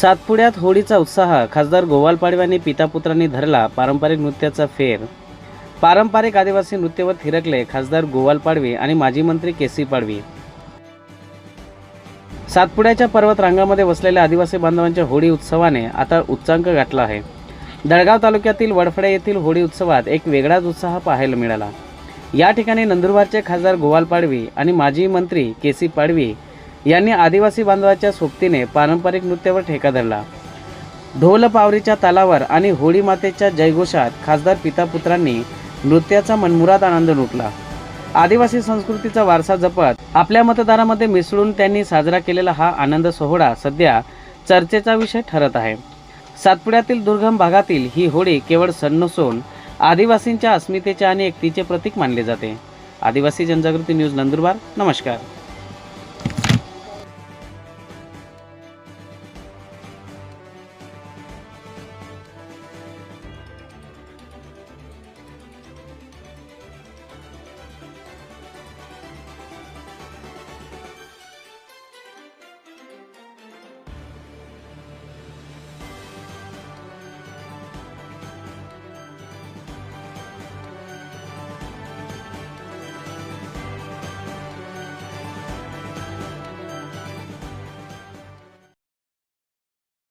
सातपुड्यात होळीचा उत्साह। खासदार गोवाल पाडवी आणि पितापुत्रांनी धरला पारंपरिक नृत्याचा फेर। पारंपरिक आदिवासी नृत्यावर थिरकले खासदार गोवाल पाडवी आणि माजी मंत्री केसी पाडवी। सातपुड्याच्या पर्वत रांगामध्ये वसलेल्या आदिवासी बांधवांच्या होळी उत्सवाने आता उच्चांक गाठला आहे। दळगाव तालुक्यातील वडफळे येथील होळी उत्सवात एक वेगळाच उत्साह पाहायला मिळाला। या ठिकाणी नंदुरबारचे खासदार गोवाल पाडवी आणि माजी मंत्री केसी पाडवी यांनी आदिवासी बांधवाच्या सोबतीने पारंपरिक नृत्यावर ठेका धरला। ढोल पावरीच्या तालावर आणि होळी मातेच्या जयघोषात खासदार पितापुत्रांनी नृत्याचा मनमुराद आनंद लुटला। आदिवासी संस्कृतीचा वारसा जपत आपल्या मतदारामध्ये मिसळून त्यांनी साजरा केलेला हा आनंद सोहळा सध्या चर्चेचा विषय ठरत आहे। सातपुड्यातील दुर्गम भागातील ही होळी केवळ सण नसून आदिवासींच्या अस्मितेचे आणि एकतेचे प्रतीक मानले जाते। आदिवासी जनजागृती न्यूज नंदुरबार। नमस्कार।